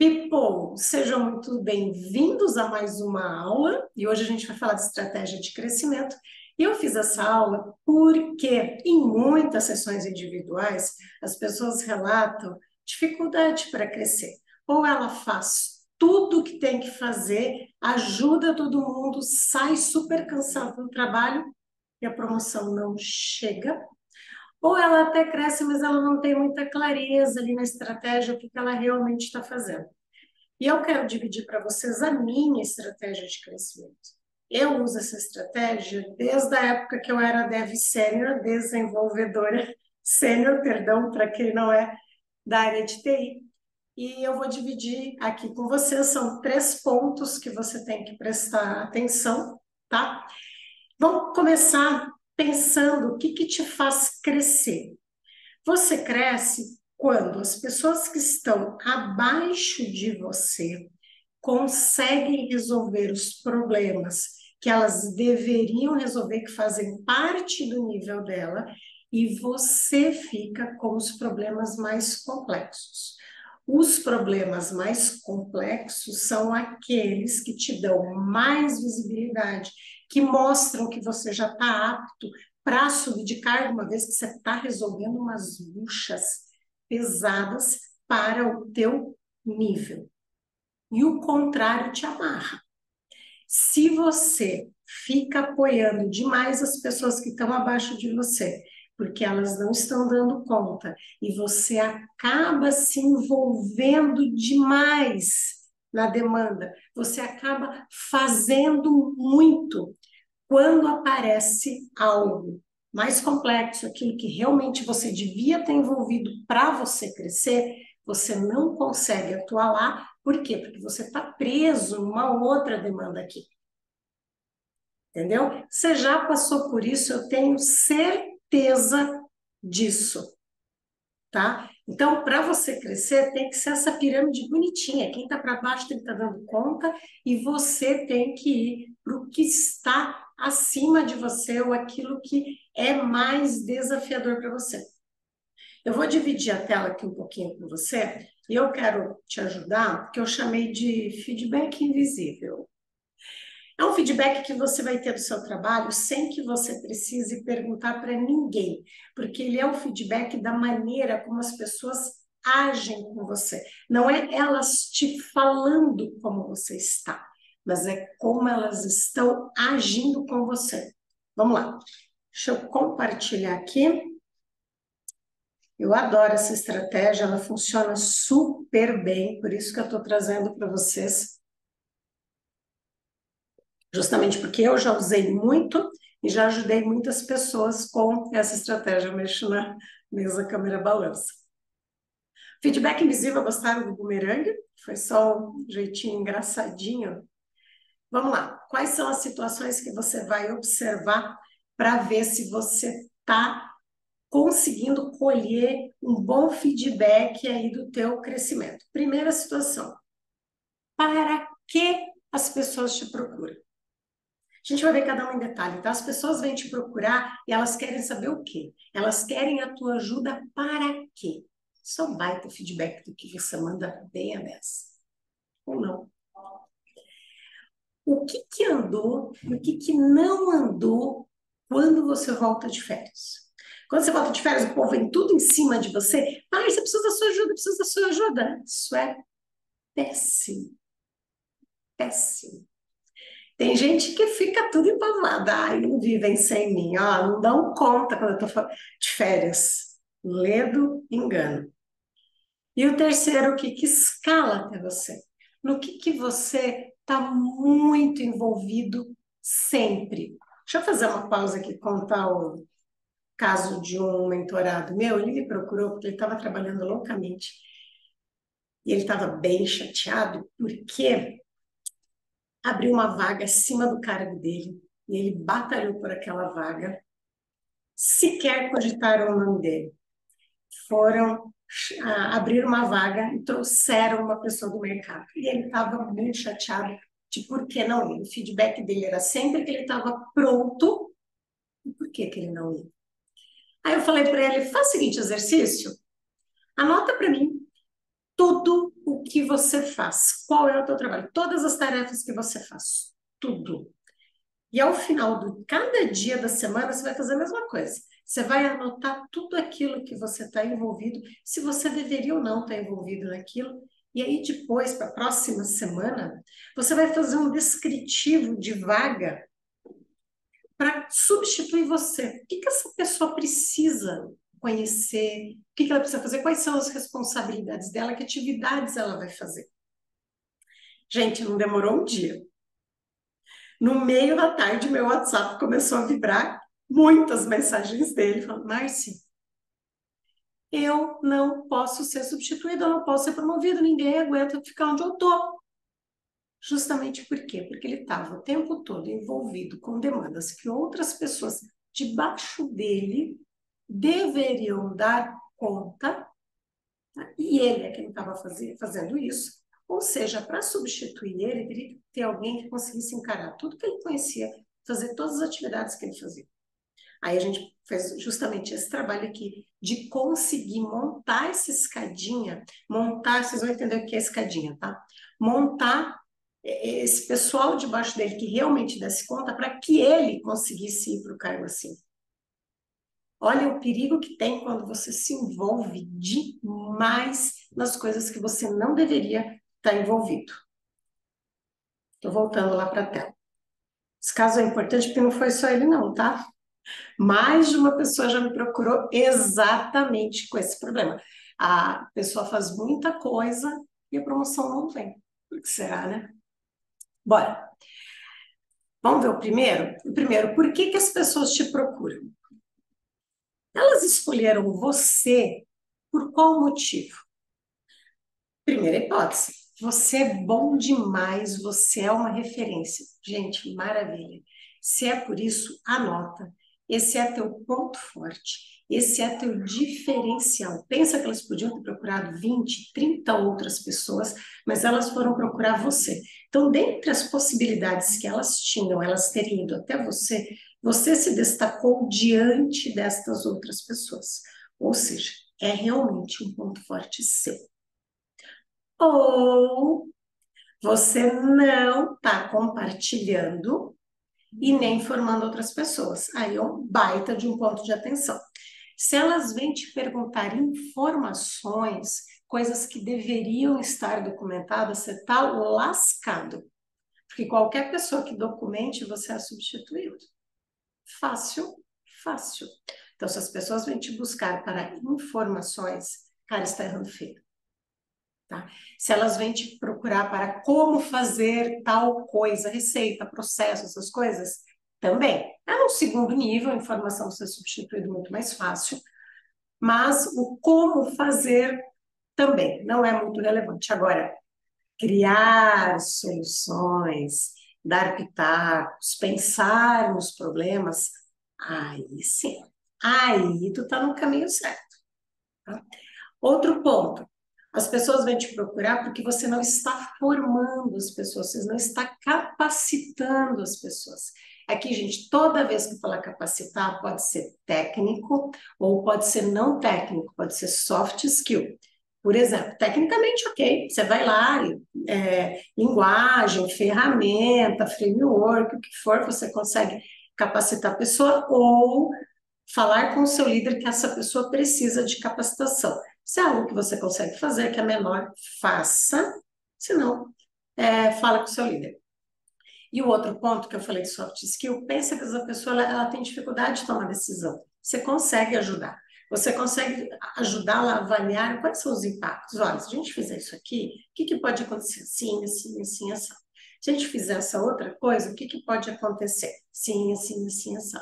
People, sejam muito bem-vindos a mais uma aula e hoje a gente vai falar de estratégia de crescimento. E eu fiz essa aula porque em muitas sessões individuais as pessoas relatam dificuldade para crescer. Ou ela faz tudo o que tem que fazer, ajuda todo mundo, sai super cansada do trabalho e a promoção não chega. Ou ela até cresce, mas ela não tem muita clareza ali na estratégia, o que ela realmente está fazendo. E eu quero dividir para vocês a minha estratégia de crescimento. Eu uso essa estratégia desde a época que eu era dev sênior, desenvolvedora sênior, perdão, para quem não é da área de TI. E eu vou dividir aqui com vocês, são 3 pontos que você tem que prestar atenção, tá? Vamos começar pensando o que te faz crescer. Você cresce quando as pessoas que estão abaixo de você conseguem resolver os problemas que elas deveriam resolver, que fazem parte do nível dela, e você fica com os problemas mais complexos. Os problemas mais complexos são aqueles que te dão mais visibilidade, que mostram que você já está apto para subir de cargo, uma vez que você está resolvendo umas buchas pesadas para o teu nível. E o contrário te amarra. Se você fica apoiando demais as pessoas que estão abaixo de você, porque elas não estão dando conta, e você acaba se envolvendo demais na demanda, você acaba fazendo muito. Quando aparece algo mais complexo, aquilo que realmente você devia ter envolvido para você crescer, você não consegue atuar lá. Por quê? Porque você está preso numa outra demanda aqui. Entendeu? Você já passou por isso, eu tenho certeza disso, tá? Então, para você crescer, tem que ser essa pirâmide bonitinha. Quem está para baixo tem que estar dando conta e você tem que ir para o que está acima de você ou aquilo que é mais desafiador para você. Eu vou dividir a tela aqui um pouquinho com você e eu quero te ajudar, porque eu chamei de feedback invisível. É um feedback que você vai ter do seu trabalho sem que você precise perguntar para ninguém, porque ele é um feedback da maneira como as pessoas agem com você. Não é elas te falando como você está, mas é como elas estão agindo com você. Vamos lá. Deixa eu compartilhar aqui. Eu adoro essa estratégia, ela funciona super bem, por isso que eu estou trazendo para vocês. Justamente porque eu já usei muito e já ajudei muitas pessoas com essa estratégia. Eu mexo na mesa, câmera balança. Feedback invisível, gostaram do bumerangue? Foi só um jeitinho engraçadinho. Vamos lá. Quais são as situações que você vai observar para ver se você está conseguindo colher um bom feedback aí do teu crescimento? Primeira situação. Para que as pessoas te procuram? A gente vai ver cada um em detalhe, tá? As pessoas vêm te procurar e elas querem saber o quê? Elas querem a tua ajuda para quê? Só um baita feedback do que você manda bem a beça. Ou não. O que andou e o que não andou quando você volta de férias? Quando você volta de férias, o povo vem tudo em cima de você. Ah, você precisa da sua ajuda, precisa da sua ajuda. Isso é péssimo. Péssimo. Tem gente que fica tudo empalmada. Ai, não vivem sem mim. Ó, não dão conta quando eu estou de férias. Ledo, engano. E o terceiro, o que escala até você? No que você está muito envolvido sempre. Deixa eu fazer uma pausa aqui, contar o caso de um mentorado meu. Ele me procurou porque ele estava trabalhando loucamente. E ele estava bem chateado porque abriu uma vaga acima do cargo dele e ele batalhou por aquela vaga, sequer cogitaram o nome dele. Foram abrir uma vaga e trouxeram uma pessoa do mercado. E ele estava muito chateado de por que não ir. O feedback dele era sempre que ele estava pronto e por que ele não ia. Aí eu falei para ele, faz o seguinte exercício, anota para mim tudo o que você faz, qual é o teu trabalho, todas as tarefas que você faz, tudo. E ao final de cada dia da semana, você vai fazer a mesma coisa. Você vai anotar tudo aquilo que você está envolvido, se você deveria ou não estar envolvido naquilo. E aí, depois, para a próxima semana, você vai fazer um descritivo de vaga para substituir você. O que que essa pessoa precisa conhecer? O que que ela precisa fazer? Quais são as responsabilidades dela? Que atividades ela vai fazer? Gente, não demorou um dia. No meio da tarde, meu WhatsApp começou a vibrar, muitas mensagens dele, falando: Márcia, eu não posso ser substituída, eu não posso ser promovido, ninguém aguenta ficar onde eu estou. Justamente por quê? Porque ele estava o tempo todo envolvido com demandas que outras pessoas debaixo dele deveriam dar conta, tá? E ele é quem estava fazendo isso. Ou seja, para substituir ele, teria que ter alguém que conseguisse encarar tudo que ele conhecia, fazer todas as atividades que ele fazia. Aí a gente fez justamente esse trabalho aqui de conseguir montar essa escadinha, montar, vocês vão entender o que é escadinha, tá? Montar esse pessoal debaixo dele que realmente desse conta para que ele conseguisse ir para o cargo assim. Olha o perigo que tem quando você se envolve demais nas coisas que você não deveria estar envolvido. Estou voltando lá para a tela. Esse caso é importante porque não foi só ele não, tá? Mais de uma pessoa já me procurou exatamente com esse problema. A pessoa faz muita coisa e a promoção não vem. Por que será, né? Bora. Vamos ver o primeiro? O primeiro, por que que as pessoas te procuram? Elas escolheram você por qual motivo? Primeira hipótese, você é bom demais, você é uma referência. Gente, maravilha. Se é por isso, anota. Esse é teu ponto forte. Esse é teu diferencial. Pensa que elas podiam ter procurado 20, 30 outras pessoas, mas elas foram procurar você. Então, dentre as possibilidades que elas tinham, elas terem ido até você, você se destacou diante destas outras pessoas. Ou seja, é realmente um ponto forte seu. Ou você não está compartilhando e nem formando outras pessoas. Aí é um baita de um ponto de atenção. Se elas vêm te perguntar informações, coisas que deveriam estar documentadas, você está lascado. Porque qualquer pessoa que documente, você é substituído. Fácil, fácil. Então, se as pessoas vêm te buscar para informações, cara, está errando feio. Tá? Se elas vêm te procurar para como fazer tal coisa, receita, processo, essas coisas, também. É um segundo nível, a informação ser substituída muito mais fácil, mas o como fazer também não é muito relevante. Agora, criar soluções, dar pitacos, pensar nos problemas, aí sim, aí tu tá no caminho certo. Tá? Outro ponto, as pessoas vêm te procurar porque você não está formando as pessoas, você não está capacitando as pessoas. Aqui, gente, toda vez que falar capacitar, pode ser técnico ou pode ser não técnico, pode ser soft skill. Por exemplo, tecnicamente, ok, você vai lá, linguagem, ferramenta, framework, o que for, você consegue capacitar a pessoa ou falar com o seu líder que essa pessoa precisa de capacitação. Se é algo que você consegue fazer, que é menor, faça. Se não, fala com o seu líder. E o outro ponto que eu falei de soft skill, pensa que essa pessoa ela tem dificuldade de tomar decisão. Você consegue ajudar. Você consegue ajudá-la a avaliar quais são os impactos. Olha, se a gente fizer isso aqui, o que, que pode acontecer? Assim, assim, assim, assim. Se a gente fizer essa outra coisa, o que, que pode acontecer? Sim, assim, assim, assim.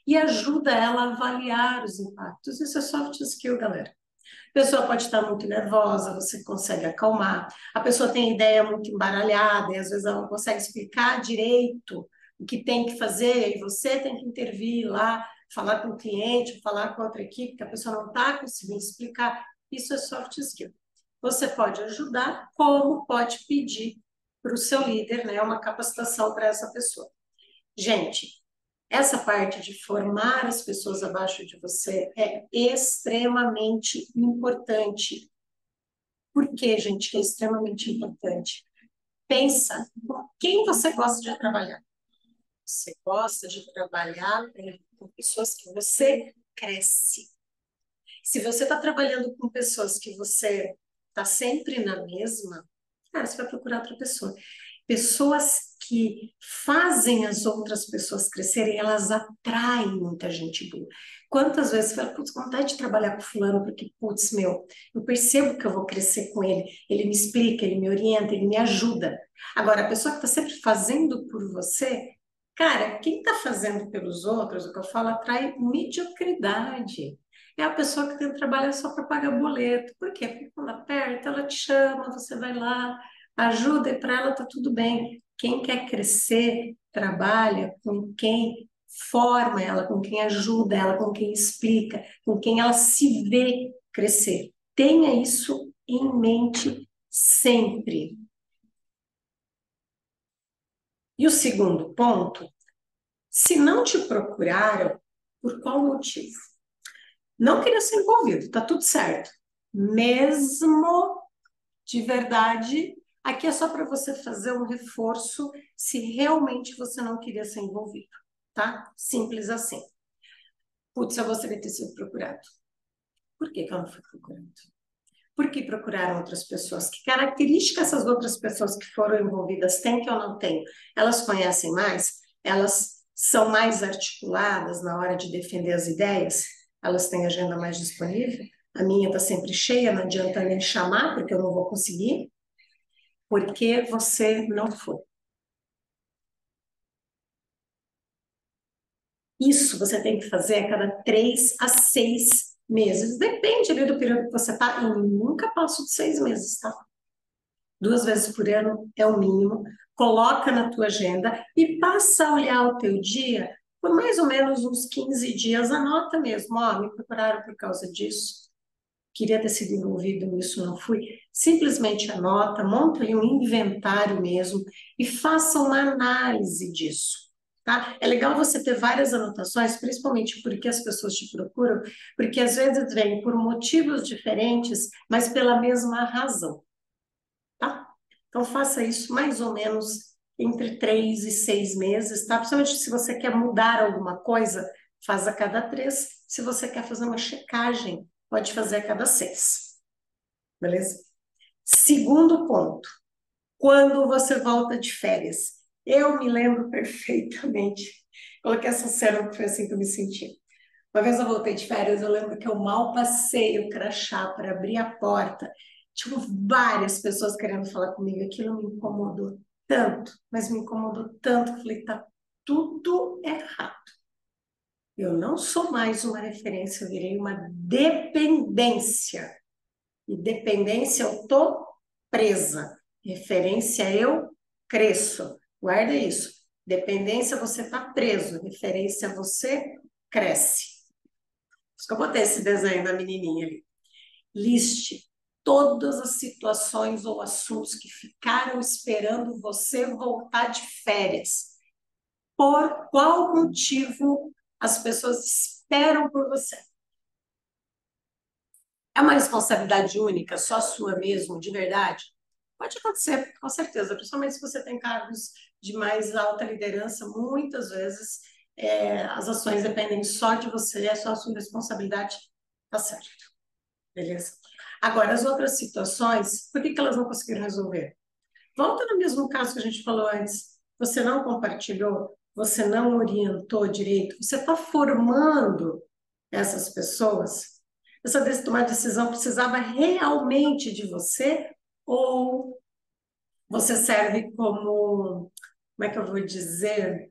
E ajuda ela a avaliar os impactos. Isso é soft skill, galera. A pessoa pode estar muito nervosa, você consegue acalmar. A pessoa tem ideia muito embaralhada e às vezes ela não consegue explicar direito o que tem que fazer e você tem que intervir lá, falar com o cliente, falar com outra equipe que a pessoa não está conseguindo explicar. Isso é soft skill. Você pode ajudar, como pode pedir para o seu líder, né, uma capacitação para essa pessoa. Gente, essa parte de formar as pessoas abaixo de você é extremamente importante. Por quê, gente? Que é extremamente importante. Pensa com quem você gosta de trabalhar. Você gosta de trabalhar com pessoas que você cresce. Se você está trabalhando com pessoas que você está sempre na mesma, cara, você vai procurar outra pessoa. Pessoas que fazem as outras pessoas crescerem, elas atraem muita gente boa. Quantas vezes você fala, putz, vontade de trabalhar com fulano, porque, putz, meu, eu percebo que eu vou crescer com ele me explica, ele me orienta, ele me ajuda. Agora, a pessoa que está sempre fazendo por você, cara, quem está fazendo pelos outros, o que eu falo, atrai mediocridade. É a pessoa que tem que trabalhar só para pagar boleto. Por quê? Porque quando aperta, ela te chama, você vai lá, ajuda e para ela tá tudo bem. Quem quer crescer, trabalha com quem forma ela, com quem ajuda ela, com quem explica, com quem ela se vê crescer. Tenha isso em mente sempre. E o segundo ponto, se não te procuraram, por qual motivo? Não queria ser envolvido, tá tudo certo. Mesmo de verdade, aqui é só para você fazer um reforço se realmente você não queria ser envolvido, tá? Simples assim. Putz, eu gostaria de ter sido procurado. Por que que eu não fui procurado? Por que procuraram outras pessoas? Que características essas outras pessoas que foram envolvidas têm que eu não tenho? Elas conhecem mais? Elas são mais articuladas na hora de defender as ideias? Elas têm agenda mais disponível? A minha está sempre cheia, não adianta nem chamar, porque eu não vou conseguir. Porque você não foi. Isso você tem que fazer a cada 3 a 6 meses. Depende ali do período que você está. Eu nunca passo de 6 meses, tá? 2 vezes por ano é o mínimo. Coloca na tua agenda e passa a olhar o teu dia por mais ou menos uns 15 dias. Anota mesmo, ó, me procuraram por causa disso. Queria ter sido envolvido nisso, não fui. Simplesmente anota, monta ali um inventário mesmo e faça uma análise disso. Tá? É legal você ter várias anotações, principalmente porque as pessoas te procuram, porque às vezes vêm por motivos diferentes, mas pela mesma razão. Tá? Então faça isso mais ou menos entre 3 e 6 meses, tá? Principalmente se você quer mudar alguma coisa, faz a cada 3. Se você quer fazer uma checagem, pode fazer a cada 6. Beleza? Segundo ponto, quando você volta de férias. Eu me lembro perfeitamente. Coloquei essa cena porque foi assim que eu me senti. Uma vez eu voltei de férias, eu lembro que eu mal passei o crachá para abrir a porta. Tinha várias pessoas querendo falar comigo. Aquilo me incomodou tanto, mas me incomodou tanto. Eu falei, tá tudo errado. Eu não sou mais uma referência, eu virei uma dependência. E dependência eu tô presa. Referência eu cresço. Guarda isso. Dependência você tá preso. Referência você cresce. Por isso que eu botei esse desenho da menininha ali. Liste todas as situações ou assuntos que ficaram esperando você voltar de férias. Por qual motivo as pessoas esperam por você? É uma responsabilidade única, só sua mesmo, de verdade? Pode acontecer, com certeza, principalmente se você tem cargos de mais alta liderança, muitas vezes as ações dependem só de você, é só a sua responsabilidade, tá certo, beleza? Agora, as outras situações, por que que elas não conseguiram resolver? Volta no mesmo caso que a gente falou antes, você não compartilhou, você não orientou direito, você está formando essas pessoas. Essa vez de tomar decisão precisava realmente de você ou você serve como é que eu vou dizer?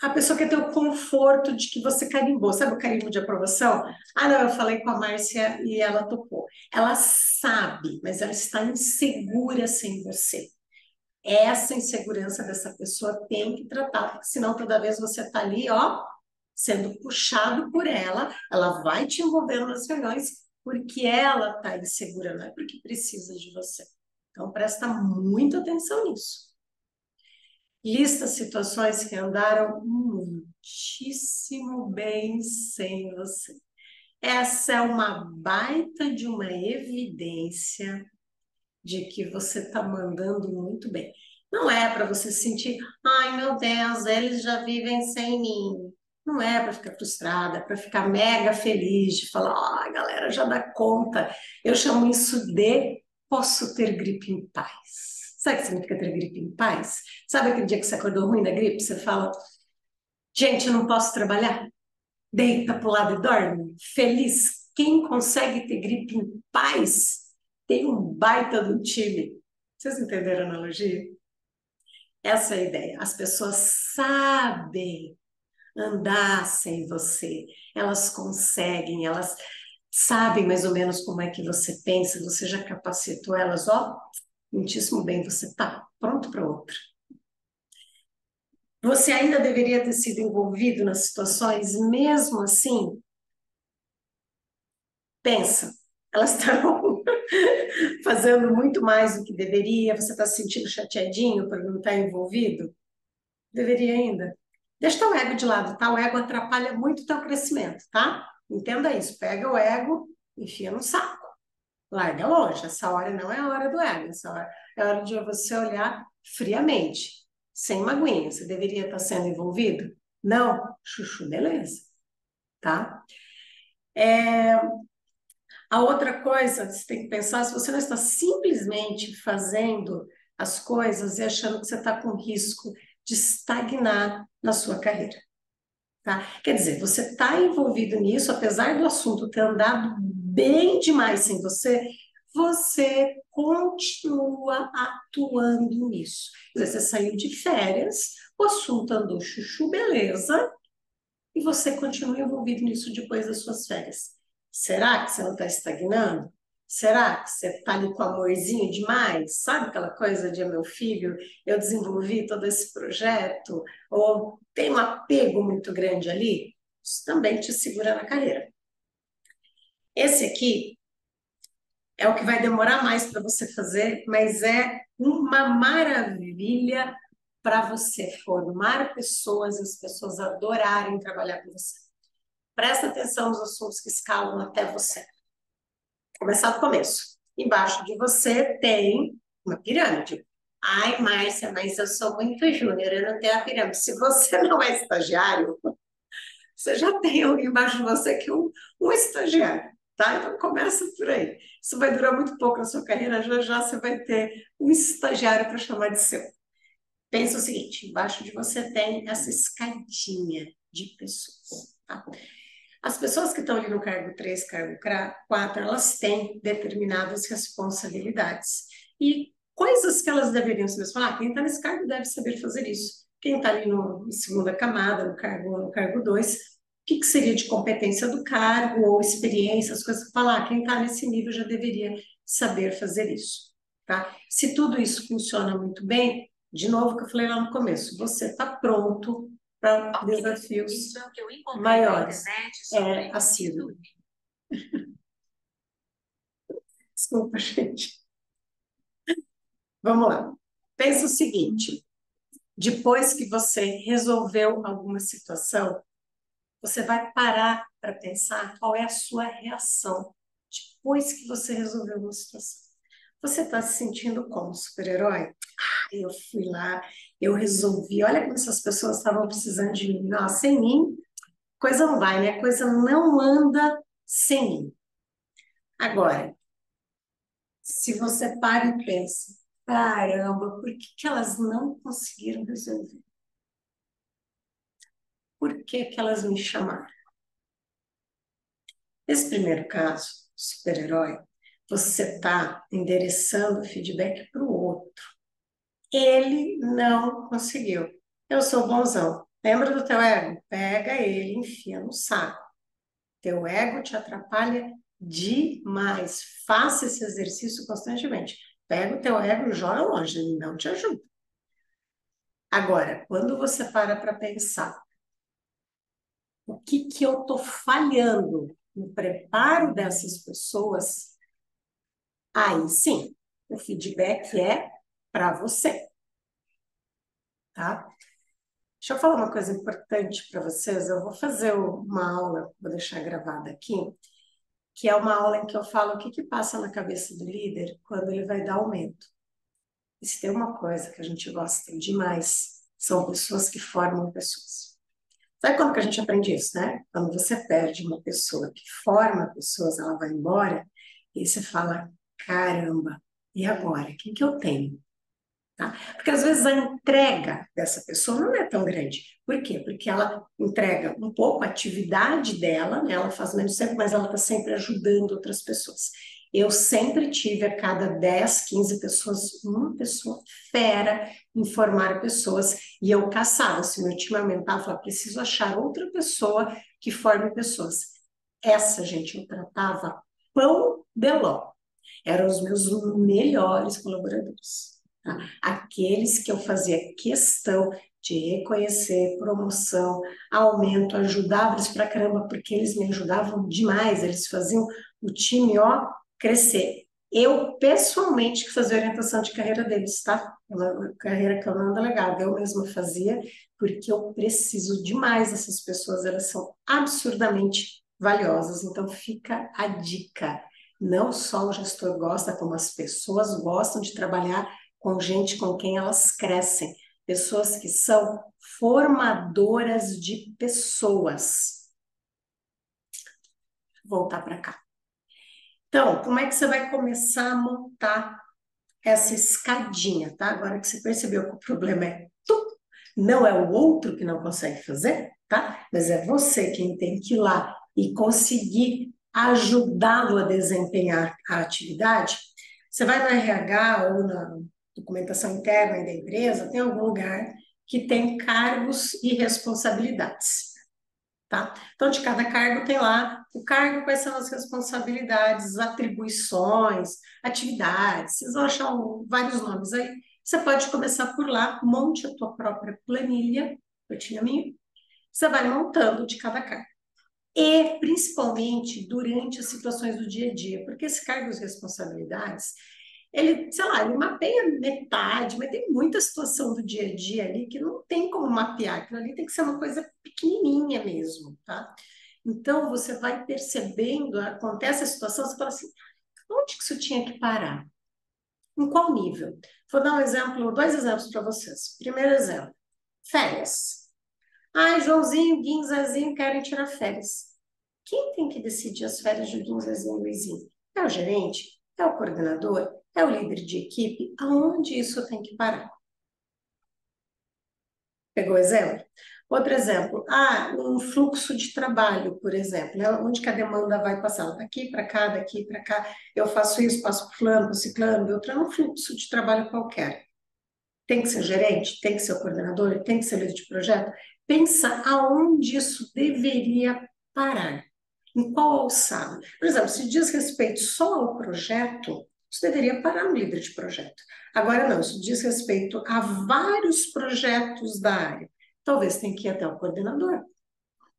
A pessoa quer ter o conforto de que você carimbou. Sabe o carimbo de aprovação? Ah, não, eu falei com a Márcia e ela topou. Ela sabe, mas ela está insegura sem você. Essa insegurança dessa pessoa tem que tratar, porque senão toda vez você está ali, ó, sendo puxado por ela vai te envolvendo nas reuniões porque ela está insegura, não é porque precisa de você. Então presta muita atenção nisso. Lista situações que andaram muitíssimo bem sem você. Essa é uma baita de uma evidência de que você está mandando muito bem. Não é para você se sentir, ai meu Deus, eles já vivem sem mim. Não é para ficar frustrada, é para ficar mega feliz de falar, ó, a galera já dá conta. Eu chamo isso de posso ter gripe em paz. Sabe o que significa ter gripe em paz? Sabe aquele dia que você acordou ruim da gripe? Você fala, gente, eu não posso trabalhar? Deita para o lado e dorme, feliz. Quem consegue ter gripe em paz tem um baita do time. Vocês entenderam a analogia? Essa é a ideia. As pessoas sabem andar sem você. Elas conseguem, elas sabem mais ou menos como é que você pensa. Você já capacitou elas, ó, muitíssimo bem, você está pronto para outra. Você ainda deveria ter sido envolvido nas situações, mesmo assim, pensa, elas estão fazendo muito mais do que deveria, você está se sentindo chateadinho por não estar envolvido? Deveria ainda. Deixa teu ego de lado, tá? O ego atrapalha muito o teu crescimento, tá? Entenda isso. Pega o ego, enfia no saco. Larga longe. Essa hora não é a hora do ego. Essa hora é a hora de você olhar friamente, sem maguinha. Você deveria estar sendo envolvido? Não? Chuchu, beleza. Tá? A outra coisa que você tem que pensar, se você não está simplesmente fazendo as coisas e achando que você está com risco de estagnar na sua carreira. Tá? Quer dizer, você está envolvido nisso, apesar do assunto ter andado bem demais sem você, você continua atuando nisso. Quer dizer, você saiu de férias, o assunto andou chuchu, beleza, e você continua envolvido nisso depois das suas férias. Será que você não está estagnando? Será que você está ali com amorzinho demais? Sabe aquela coisa de meu filho, eu desenvolvi todo esse projeto? Ou tem um apego muito grande ali? Isso também te segura na carreira. Esse aqui é o que vai demorar mais para você fazer, mas é uma maravilha para você formar pessoas e as pessoas adorarem trabalhar com você. Presta atenção nos assuntos que escalam até você. Começar do começo. Embaixo de você tem uma pirâmide. Ai, Márcia, mas eu sou muito júnior, eu não tenho a pirâmide. Se você não é estagiário, você já tem alguém embaixo de você que é um estagiário, tá? Então começa por aí. Isso vai durar muito pouco na sua carreira, já já você vai ter um estagiário para chamar de seu. Pensa o seguinte, embaixo de você tem essa escadinha de pessoas, tá? As pessoas que estão ali no cargo 3, cargo 4, elas têm determinadas responsabilidades e coisas que elas deveriam saber. Falar, quem está nesse cargo deve saber fazer isso. Quem está ali no segunda camada, no cargo 2, o que seria de competência do cargo ou experiência, as coisas. Falar, quem está nesse nível já deveria saber fazer isso. Tá? Se tudo isso funciona muito bem, de novo que eu falei lá no começo, você está pronto para desafios maiores. É assíduo. Desculpa, gente. Vamos lá. Pensa o seguinte: depois que você resolveu alguma situação, você vai parar para pensar qual é a sua reação depois que você resolveu uma situação. Você está se sentindo como super-herói? Ah, eu fui lá, eu resolvi. Olha como essas pessoas estavam precisando de mim. Nossa, sem mim, coisa não vai, né? Coisa não anda sem mim. Agora, se você para e pensa, caramba, por que elas não conseguiram resolver? Por que elas me chamaram? Nesse primeiro caso, super-herói, você está endereçando o feedback para o outro. Ele não conseguiu. Eu sou bonzão. Lembra do teu ego? Pega ele, enfia no saco. Teu ego te atrapalha demais. Faça esse exercício constantemente. Pega o teu ego e joga longe, ele não te ajuda. Agora, quando você para pensar, o que eu estou falhando no preparo dessas pessoas, aí sim, o feedback é para você, tá? Deixa eu falar uma coisa importante para vocês. Eu vou fazer uma aula, vou deixar gravada aqui, que é uma aula em que eu falo o que que passa na cabeça do líder quando ele vai dar aumento. E se tem uma coisa que a gente gosta demais, são pessoas que formam pessoas. Sabe quando que a gente aprende isso, né? Quando você perde uma pessoa que forma pessoas, ela vai embora, e você fala, caramba, e agora? O que que eu tenho? Tá? Porque às vezes a entrega dessa pessoa não é tão grande. Por quê? Porque ela entrega um pouco a atividade dela, né? Ela faz menos tempo, mas ela está sempre ajudando outras pessoas. Eu sempre tive a cada 10, 15 pessoas, uma pessoa fera em formar pessoas, e eu caçava, se meu time aumentava, eu falava, preciso achar outra pessoa que forme pessoas. Essa, gente, eu tratava pão de ló. Eram os meus melhores colaboradores. Tá? Aqueles que eu fazia questão de reconhecer, promoção, aumento, ajudava eles pra caramba, porque eles me ajudavam demais, eles faziam o time, ó, crescer. Eu, pessoalmente, que fazia orientação de carreira deles, tá? Uma carreira que eu não delegava, eu mesma fazia, porque eu preciso demais dessas pessoas, elas são absurdamente valiosas. Então, fica a dica. Não só o gestor gosta, como as pessoas gostam de trabalhar com gente com quem elas crescem. Pessoas que são formadoras de pessoas. Vou voltar para cá. Então, como é que você vai começar a montar essa escadinha, tá? Agora que você percebeu que o problema é tu, não é o outro que não consegue fazer, tá? Mas é você quem tem que ir lá e conseguir ajudá-lo a desempenhar a atividade. Você vai no RH ou na documentação interna da empresa, tem algum lugar que tem cargos e responsabilidades. Tá? Então, de cada cargo tem lá o cargo, quais são as responsabilidades, atribuições, atividades. Vocês vão achar vários nomes aí. Você pode começar por lá, monte a tua própria planilha, eu tinha a minha. Você vai montando de cada cargo. E, principalmente, durante as situações do dia a dia, porque esse cargo e responsabilidades, ele, sei lá, ele mapeia metade, mas tem muita situação do dia a dia ali que não tem como mapear, aquilo ali tem que ser uma coisa pequenininha mesmo, tá? Então, você vai percebendo, acontece a situação, você fala assim, onde que isso tinha que parar? Em qual nível? Vou dar um exemplo, dois exemplos para vocês. Primeiro exemplo, férias. Ai, Joãozinho, Guinho, Zezinho querem tirar férias. Quem tem que decidir as férias de Guinho, Zezinho e Luizinho? É o gerente? É o coordenador? É o líder de equipe? Aonde isso tem que parar? Pegou o exemplo? Outro exemplo, um fluxo de trabalho, por exemplo, né? Onde que a demanda vai passar? Daqui para cá, eu faço isso, passo para fulano, para ciclano, Beltrano, um fluxo de trabalho qualquer. Tem que ser gerente, tem que ser o coordenador, tem que ser líder de projeto. Pensa aonde isso deveria parar. Em qual alçada? Por exemplo, se diz respeito só ao projeto, isso deveria parar no líder de projeto. Agora não, isso diz respeito a vários projetos da área. Talvez tenha que ir até o coordenador.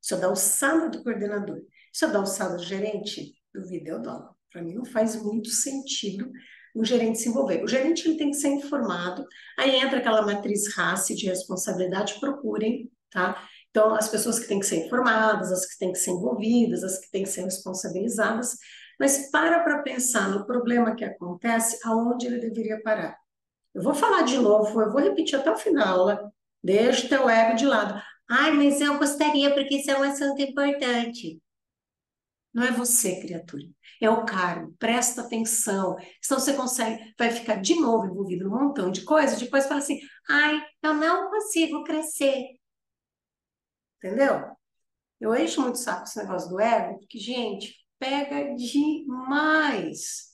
Isso é da alçada do coordenador. Isso é da alçada do gerente? Duvido, eu dou. Para mim não faz muito sentido o gerente se envolver. O gerente ele tem que ser informado, aí entra aquela matriz RACE de responsabilidade, procurem, tá? Então, as pessoas que têm que ser informadas, as que têm que ser envolvidas, as que têm que ser responsabilizadas, mas para pensar no problema que acontece, aonde ele deveria parar. Eu vou falar de novo, eu vou repetir até o final, né? Deixa o teu ego de lado. Ai, mas eu gostaria, porque isso é um assunto importante. Não é você, criatura. É o cargo. Presta atenção. Senão você consegue, vai ficar de novo envolvido num montão de coisas, depois fala assim, ai, eu não consigo crescer. Entendeu? Eu encho muito o saco esse negócio do ego, porque, gente, pega demais.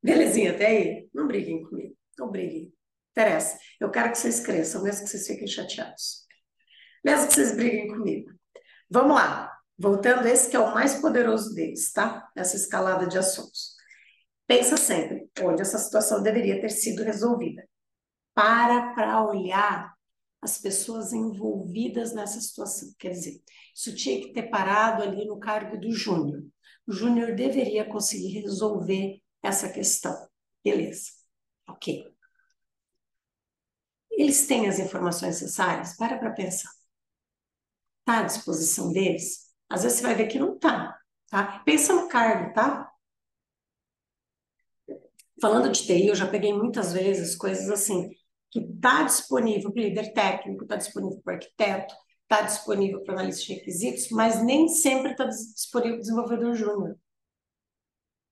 Belezinha, até aí? Não briguem comigo. Não briguem. Interessa. Eu quero que vocês cresçam, mesmo que vocês fiquem chateados. Mesmo que vocês briguem comigo. Vamos lá. Voltando, esse que é o mais poderoso deles, tá? Essa escalada de assuntos. Pensa sempre onde essa situação deveria ter sido resolvida. Para olhar as pessoas envolvidas nessa situação. Quer dizer, isso tinha que ter parado ali no cargo do júnior. O júnior deveria conseguir resolver essa questão. Beleza. Ok. Eles têm as informações necessárias? Para pensar. Está à disposição deles? Às vezes você vai ver que não está. tá? Pensa no cargo, tá? Falando de TI, eu já peguei muitas vezes coisas assim, que está disponível para o líder técnico, está disponível para o arquiteto, está disponível para o analista de requisitos, mas nem sempre está disponível para o desenvolvedor júnior,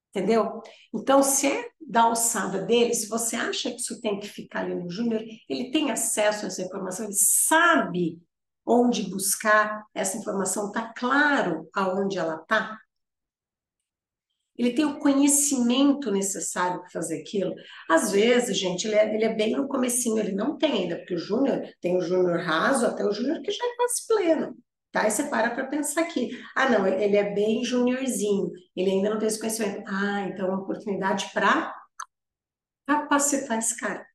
entendeu? Então, se é da alçada dele, se você acha que isso tem que ficar ali no júnior, ele tem acesso a essa informação, ele sabe onde buscar essa informação, está claro aonde ela está, ele tem o conhecimento necessário para fazer aquilo. Às vezes, gente, ele é bem no comecinho, ele não tem ainda, porque o júnior tem o júnior raso até o júnior que já é quase pleno. Tá? E você para pensar aqui. Ah, não, ele é bem juniorzinho, ele ainda não tem esse conhecimento. Ah, então é uma oportunidade para capacitar esse cara,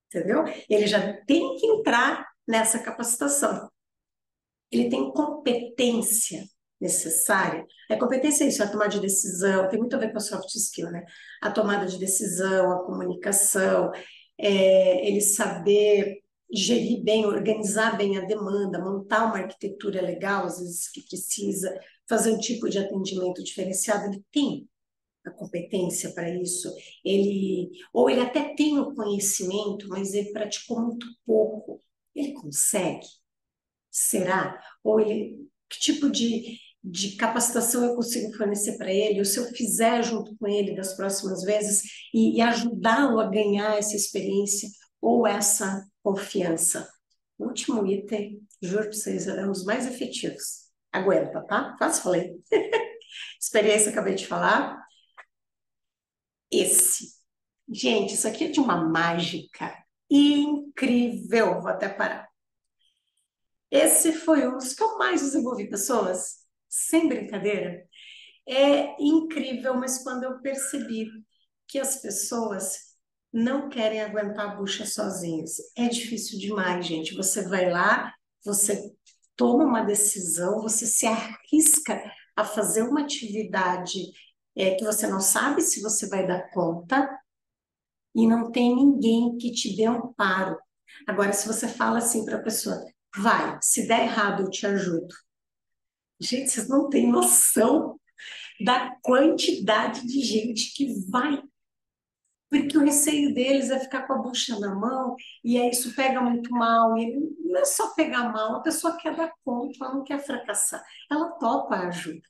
entendeu? Ele já tem que entrar nessa capacitação. Ele tem competência necessária. A competência é isso, a tomada de decisão, tem muito a ver com a soft skill, né? A tomada de decisão, a comunicação, ele saber gerir bem, organizar bem a demanda, montar uma arquitetura legal, às vezes que precisa, fazer um tipo de atendimento diferenciado, ele tem a competência para isso, ou ele até tem o conhecimento, mas ele praticou muito pouco. Ele consegue? Será? Ou ele, que tipo de capacitação eu consigo fornecer para ele? Ou se eu fizer junto com ele das próximas vezes e ajudá-lo a ganhar essa experiência ou essa confiança? O último item, juro para vocês, é um dos mais efetivos. Aguenta, tá? Quase falei. Experiência, acabei de falar. Esse. Gente, isso aqui é de uma mágica incrível. Vou até parar. Esse foi um dos que eu mais desenvolvi pessoas, sem brincadeira. É incrível, mas quando eu percebi que as pessoas não querem aguentar a bucha sozinhas, é difícil demais, gente. Você vai lá, você toma uma decisão, você se arrisca a fazer uma atividade que você não sabe se você vai dar conta e não tem ninguém que te dê um amparo. Agora, se você fala assim para a pessoa, vai, se der errado, eu te ajudo. Gente, vocês não têm noção da quantidade de gente que vai, porque o receio deles é ficar com a bucha na mão, e aí isso pega muito mal, e não é só pegar mal, a pessoa quer dar conta, ela não quer fracassar, ela topa a ajuda.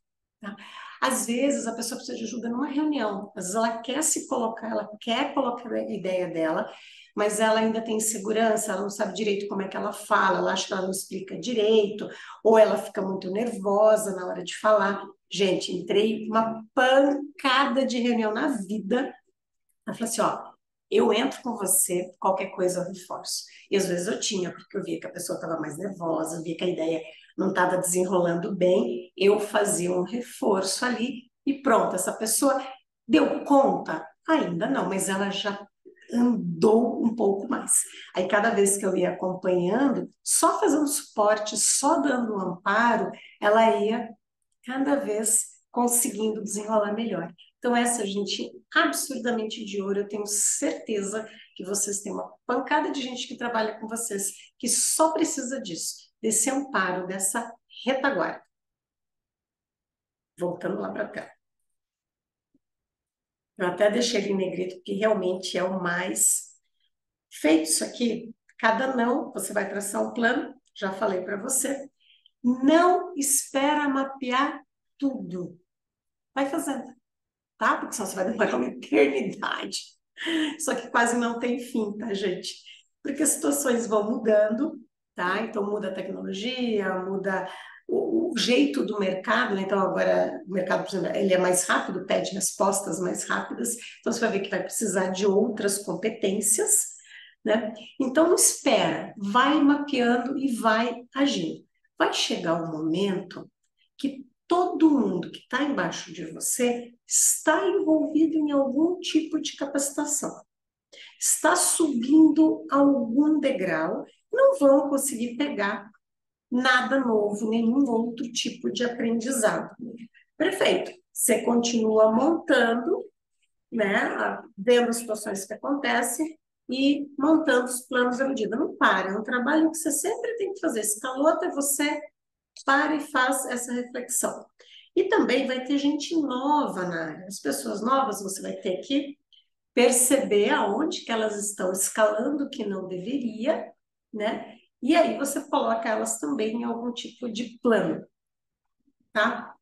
Tá? Às vezes a pessoa precisa de ajuda numa reunião, às vezes ela quer se colocar, ela quer colocar a ideia dela, mas ela ainda tem insegurança, ela não sabe direito como é que ela fala, ela acha que ela não explica direito, ou ela fica muito nervosa na hora de falar. Gente, entrei uma pancada de reunião na vida. Ela falou assim, ó, eu entro com você, qualquer coisa eu reforço. E às vezes eu tinha, porque eu via que a pessoa estava mais nervosa, via que a ideia não estava desenrolando bem, eu fazia um reforço ali e pronto, essa pessoa deu conta? Ainda não, mas ela já andou um pouco mais. Aí cada vez que eu ia acompanhando, só fazendo suporte, só dando um amparo, ela ia cada vez conseguindo desenrolar melhor. Então, essa gente absurdamente de ouro, eu tenho certeza que vocês têm uma pancada de gente que trabalha com vocês, que só precisa disso, desse amparo, dessa retaguarda. Voltando lá para cá. Eu até deixei ele em negrito, porque realmente é o mais feito isso aqui. Cada não, você vai traçar um plano, já falei para você. Não espera mapear tudo. Vai fazendo, tá? Porque senão você vai demorar uma eternidade. Só que quase não tem fim, tá, gente? Porque as situações vão mudando, tá? Então muda a tecnologia, muda o jeito do mercado, né? Então agora o mercado, por exemplo, ele é mais rápido, pede respostas mais rápidas, então você vai ver que vai precisar de outras competências, né? Então não espera, vai mapeando e vai agindo. Vai chegar um momento que todo mundo que está embaixo de você está envolvido em algum tipo de capacitação, está subindo algum degrau, não vão conseguir pegar nada novo, nenhum outro tipo de aprendizado. Perfeito. Você continua montando, né, vendo as situações que acontecem e montando os planos à medida. Não para, é um trabalho que você sempre tem que fazer. Se calou até você, para e faz essa reflexão. E também vai ter gente nova na área. As pessoas novas você vai ter que perceber aonde que elas estão escalando que não deveria, né? E aí você coloca elas também em algum tipo de plano, tá?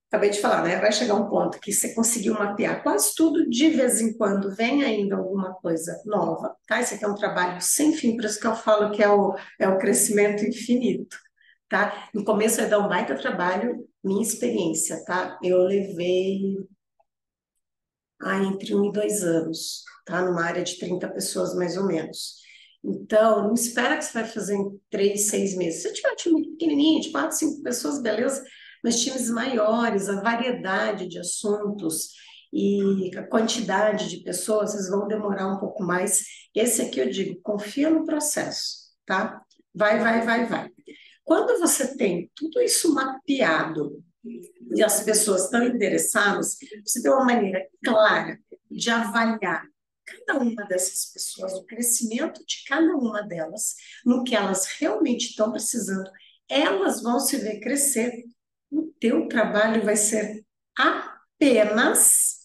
Acabei de falar, né? Vai chegar um ponto que você conseguiu mapear quase tudo, de vez em quando vem ainda alguma coisa nova, tá? Esse aqui é um trabalho sem fim, por isso que eu falo que é o crescimento infinito, tá? No começo vai dar um baita trabalho, minha experiência, tá? Eu levei entre 1 e 2 anos, tá? Numa área de 30 pessoas, mais ou menos. Então, não espera que você vai fazer em 3, 6 meses. Se tiver um time pequenininho, de 4, 5 pessoas, beleza, mas times maiores, a variedade de assuntos e a quantidade de pessoas, vocês vão demorar um pouco mais. Esse aqui eu digo, confia no processo, tá? Vai, vai, vai, vai. Quando você tem tudo isso mapeado, e as pessoas estão interessadas, você tem uma maneira clara de avaliar cada uma dessas pessoas, o crescimento de cada uma delas, no que elas realmente estão precisando, elas vão se ver crescer. O teu trabalho vai ser apenas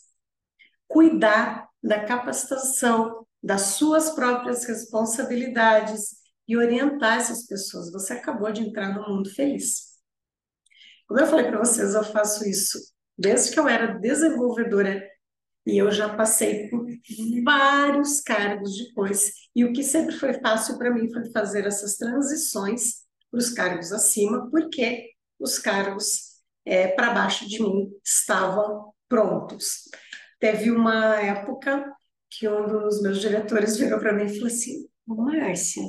cuidar da capacitação, das suas próprias responsabilidades e orientar essas pessoas. Você acabou de entrar no mundo feliz. Como eu falei para vocês, eu faço isso desde que eu era desenvolvedora e eu já passei por vários cargos depois. E o que sempre foi fácil para mim foi fazer essas transições para os cargos acima, porque os cargos para baixo de mim estavam prontos. Teve uma época que um dos meus diretores virou para mim e falou assim: Márcia,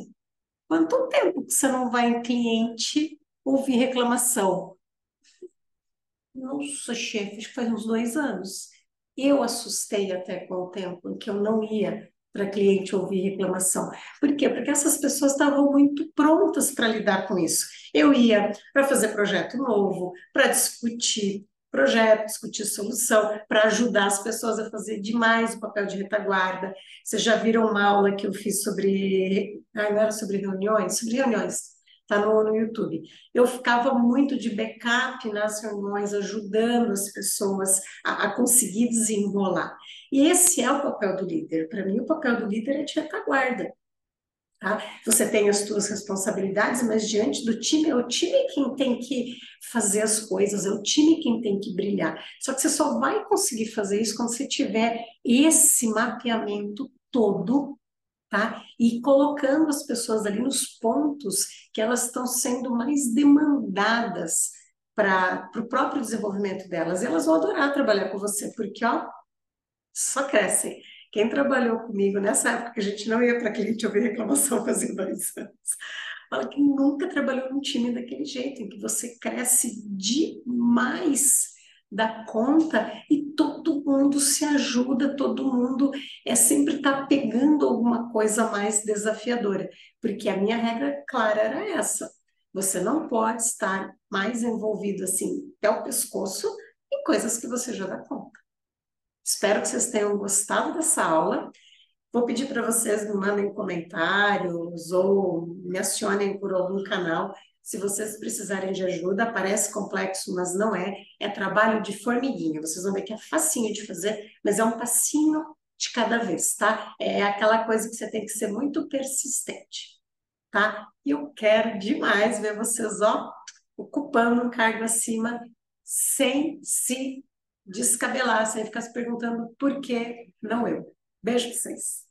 quanto tempo que você não vai em cliente ouvir reclamação? Nossa, chefe, acho que faz uns 2 anos. Eu assustei até com o tempo que eu não ia para cliente ouvir reclamação. Por quê? Porque essas pessoas estavam muito prontas para lidar com isso. Eu ia para fazer projeto novo, para discutir projeto, discutir solução, para ajudar as pessoas a fazer demais o papel de retaguarda. Vocês já viram uma aula que eu fiz sobre. Ah, não era sobre reuniões? Sobre reuniões. Está no YouTube. Eu ficava muito de backup nas reuniões, ajudando as pessoas a conseguir desenrolar. E esse é o papel do líder. Para mim, o papel do líder é de retaguarda. Tá? Você tem as suas responsabilidades, mas diante do time, é o time quem tem que fazer as coisas, é o time quem tem que brilhar. Só que você só vai conseguir fazer isso quando você tiver esse mapeamento todo, tá? E colocando as pessoas ali nos pontos que elas estão sendo mais demandadas para o próprio desenvolvimento delas. E elas vão adorar trabalhar com você, porque, ó, só crescem. Quem trabalhou comigo nessa época que a gente não ia para cliente ouvir reclamação fazia 2 anos, fala que nunca trabalhou num time daquele jeito, em que você cresce demais da conta e todo mundo se ajuda, todo mundo sempre está pegando alguma coisa mais desafiadora, porque a minha regra clara era essa: você não pode estar mais envolvido assim até o pescoço em coisas que você já dá conta. Espero que vocês tenham gostado dessa aula. Vou pedir para vocês me mandem comentários ou me acionem por algum canal se vocês precisarem de ajuda. Parece complexo, mas não é. É trabalho de formiguinha. Vocês vão ver que é facinho de fazer, mas é um passinho de cada vez, tá? É aquela coisa que você tem que ser muito persistente, tá? E eu quero demais ver vocês, ó, ocupando um cargo acima sem se descabelar, sem ficar se perguntando por que não eu. Beijo pra vocês.